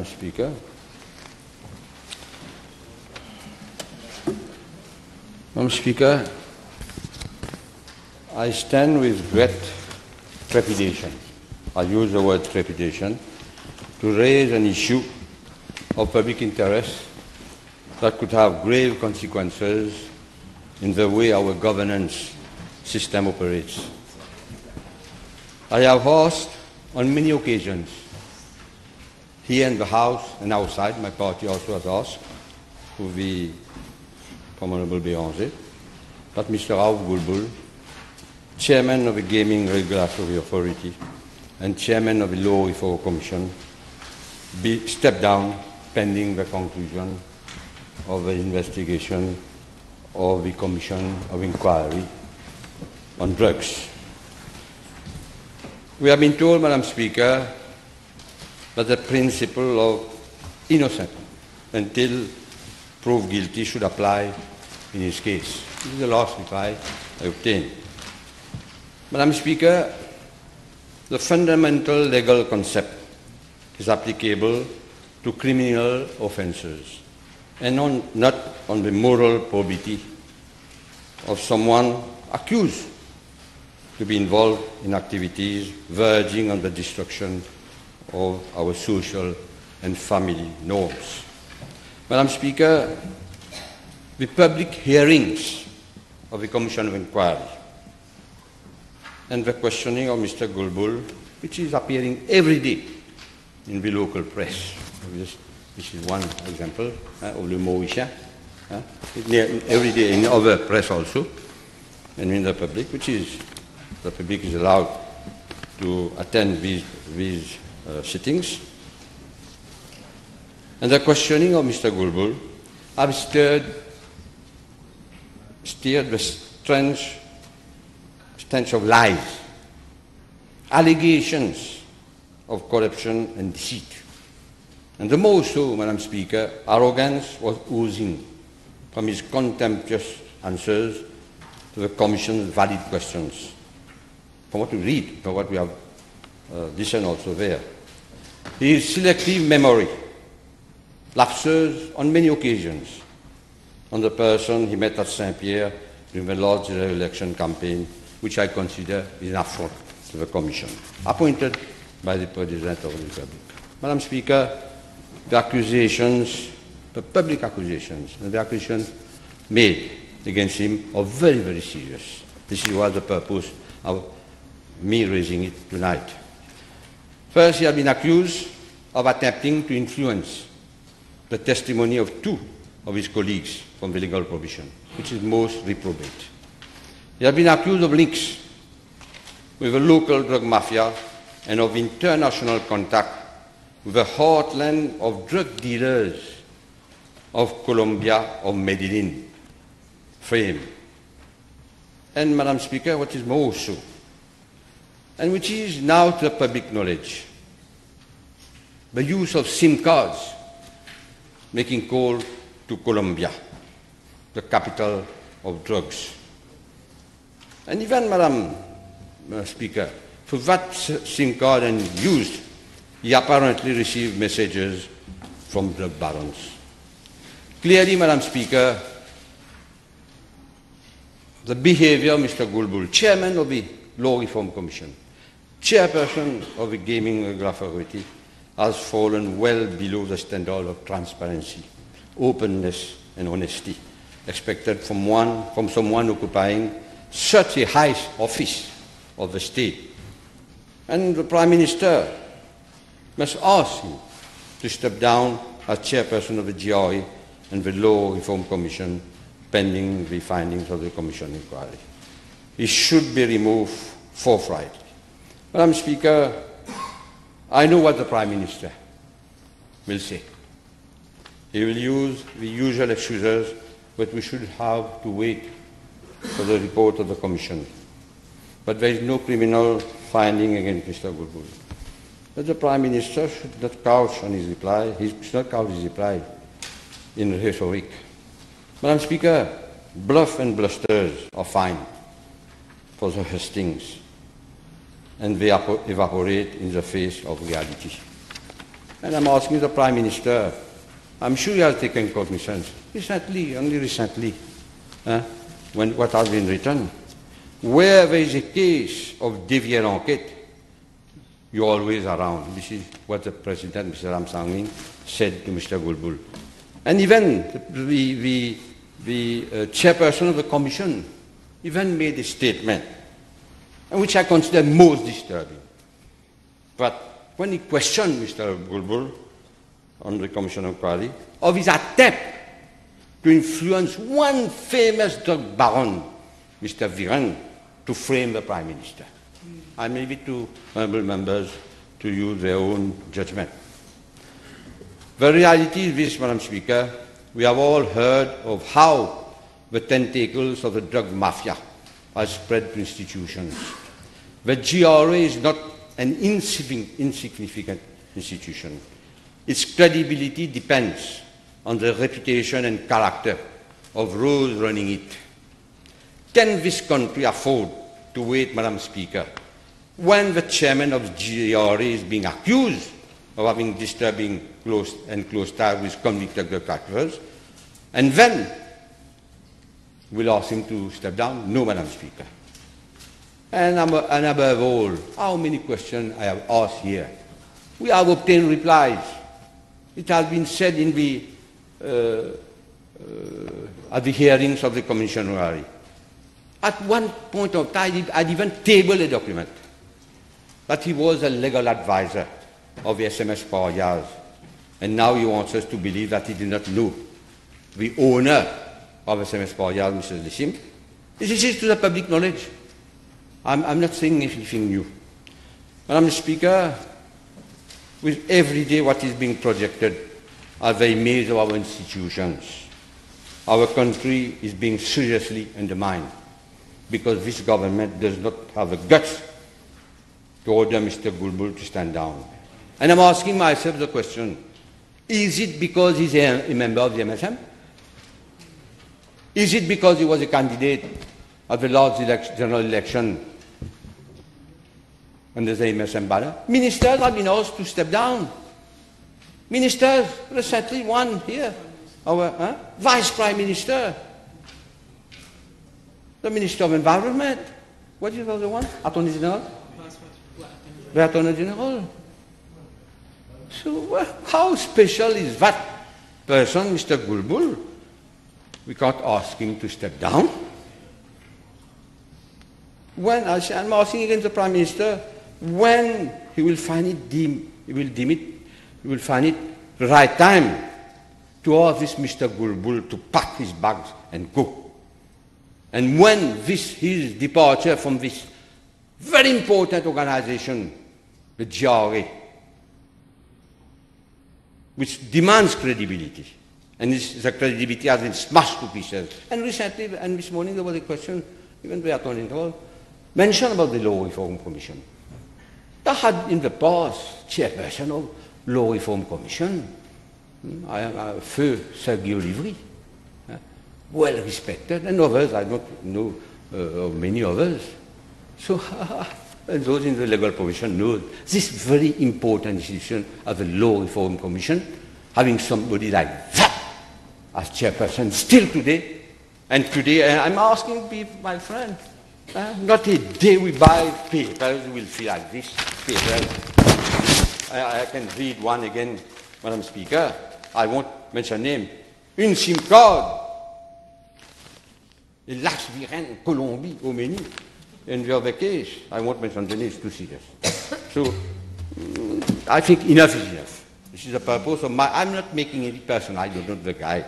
Madam Speaker. Madam Speaker, I stand with great trepidation, I use the word trepidation, to raise an issue of public interest that could have grave consequences in the way our governance system operates. I have asked on many occasions, here in the House and outside, my party also has asked, to the Honorable Béranger, that Mr. Raouf Gulbul, Chairman of the Gaming Regulatory Authority and Chairman of the Law Reform Commission, be stepped down pending the conclusion of the investigation of the Commission of Inquiry on Drugs. We have been told, Madam Speaker, that the principle of innocent until proved guilty should apply in his case. This is the last reply I obtained. Madam Speaker, the fundamental legal concept is applicable to criminal offences and not on the moral probity of someone accused to be involved in activities verging on the destruction of our social and family norms. Madam Speaker, the public hearings of the Commission of Inquiry and the questioning of Mr. Gulbul, which is appearing every day in the local press. This is one example of Le Mauricien. Every day in other press also, and in the public, the public is allowed to attend these sittings. And the questioning of Mr. Gulbul have stirred the stench of lies, allegations of corruption and deceit. And the more so, Madam Speaker, arrogance was oozing from his contemptuous answers to the Commission's valid questions. From what we read, from what we have listened also there. His selective memory, lapses on many occasions on the person he met at Saint-Pierre during the last general election campaign, which I consider is an affront to the Commission, appointed by the President of the Republic. Madam Speaker, the accusations, the public accusations, and the accusations made against him are very, very serious. This is what the purpose of me raising it tonight. First, he has been accused of attempting to influence the testimony of two of his colleagues from the legal profession, which is most reprobate. He has been accused of links with the local drug mafia and of international contact with the heartland of drug dealers of Colombia or Medellin fame. And, Madam Speaker, what is more so, and which is now to the public knowledge, the use of SIM cards making call to Colombia, the capital of drugs. And even, Madam Speaker, for that SIM card and used, he apparently received messages from drug barons. Clearly, Madam Speaker, the behavior of Mr. Gulbul, Chairman of the Law Reform Commission, Chairperson of the Gaming Regulatory Authority, has fallen well below the standard of transparency, openness and honesty expected from someone occupying such a high office of the state. And the Prime Minister must ask him to step down as Chairperson of the GRA and the Law Reform Commission pending the findings of the Commission inquiry. He should be removed forthright. Madam Speaker, I know what the Prime Minister will say. He will use the usual excuses, but we should have to wait for the report of the Commission. But there is no criminal finding against Mr. Gulbul. But the Prime Minister should not couch on his reply. He should not couch his reply in rhetoric. Madam Speaker, bluff and blusters are fine for the hustings, and they evaporate in the face of reality. And I'm asking the Prime Minister, I'm sure you have taken cognizance, recently, only recently, what has been written. Where there is a case of dévier l'enquête, you're always around. This is what the President, Mr. Ramsangin, said to Mr. Gulbul. And even the chairperson of the Commission even made a statement, which I consider most disturbing. But when he questioned Mr. Gulbul on the Commission of Inquiry of his attempt to influence one famous drug baron, Mr. Viren, to frame the Prime Minister. I leave it to honourable members to use their own judgment. The reality is this, Madam Speaker, we have all heard of how the tentacles of the drug mafia are spread to institutions. The GRA is not an insignificant institution. Its credibility depends on the reputation and character of those running it. Can this country afford to wait, Madam Speaker, when the chairman of GRA is being accused of having disturbing close ties with convicted drug traffickers, and then we'll ask him to step down? No, Madam Speaker. And above all, how many questions I have asked here? We have obtained replies. It has been said in at the hearings of the Commission. At one point of time, I'd even tabled a document that he was a legal advisor of the SMS Parias, and now he wants us to believe that he did not know the owner of SMS Parias, Mr. Lissim. This is to the public knowledge. I'm not saying anything new. Madam Speaker, with every day what is being projected are the image of our institutions. Our country is being seriously undermined because this government does not have the guts to order Mr. Gulbul to stand down. And I'm asking myself the question, is it because he's a member of the MSM? Is it because he was a candidate at the last general election under the MSM banner? Ministers have been asked to step down. Ministers, recently one here, our Vice Prime Minister, the Minister of Environment. What is the other one? Attorney General? The Attorney General. So how special is that person, Mr. Gulbul? We can't ask him to step down. When I'm asking again the Prime Minister, when he will find it he will find it the right time to ask this Mr. Gulbul to pack his bags and go. And when his departure from this very important organization, the GRA, which demands credibility, and the credibility has been smashed to pieces. And recently, and this morning, there was a question, even the Attorney General mentioned about the Law Reform Commission. That had in the past chairperson of Law Reform Commission, Feu Sergio Livry, well respected, and others, I don't know of many others. So and those in the legal profession know this very important institution of the Law Reform Commission, having somebody like that as chairperson still today. And today, I'm asking people, my friend, not a day we buy papers will feel like this papers. I can read one again, Madam Speaker. I won't mention name. Une SIM card. Lax Viren, Colombie, au menu. And the other case, I won't mention the name, it's too serious. So, I think enough is enough. This is the purpose of I'm not making any person, I don't know the guy.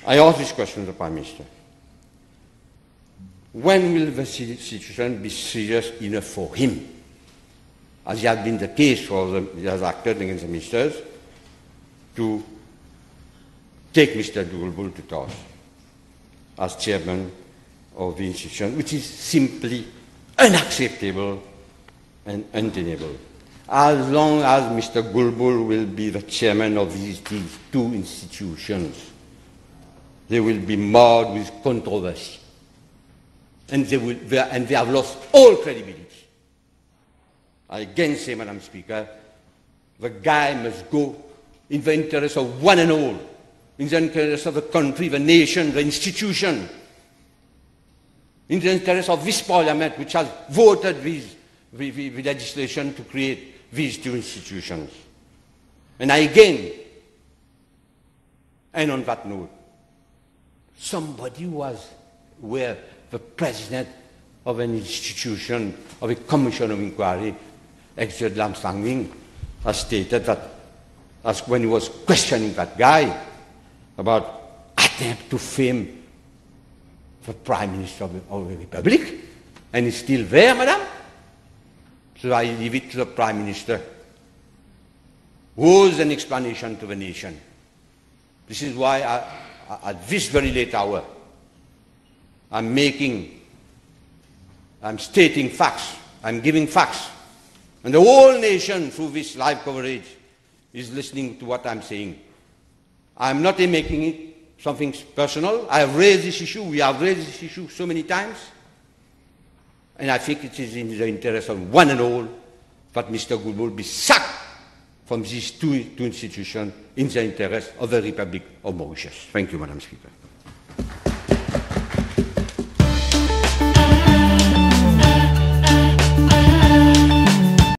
I ask this question to the Prime Minister. When will the situation be serious enough for him, as it has been the case for he has acted against the ministers, to take Mr. Gulbul to task as chairman of the institution, which is simply unacceptable and untenable. As long as Mr. Gulbul will be the chairman of these two institutions, they will be marred with controversy. And they have lost all credibility. I again say, Madam Speaker, the guy must go in the interest of one and all, in the interest of the country, the nation, the institution, in the interest of this parliament, which has voted the legislation to create these two institutions. And again, and on that note, somebody where the president of an institution, of a commission of inquiry, exiger Lamstanging, has stated that, as when he was questioning that guy about attempt to fame the Prime Minister of the Republic, and he's still there, madam. So I leave it to the Prime Minister. Was an explanation to the nation. This is why at this very late hour, I'm stating facts, I'm giving facts. And the whole nation, through this live coverage, is listening to what I'm saying. I'm not making it something personal. I have raised this issue, we have raised this issue so many times. And I think it is in the interest of one and all that Mr. Gulbul be sacked from these two institutions in the interest of the Republic of Mauritius. Thank you, Madam Speaker.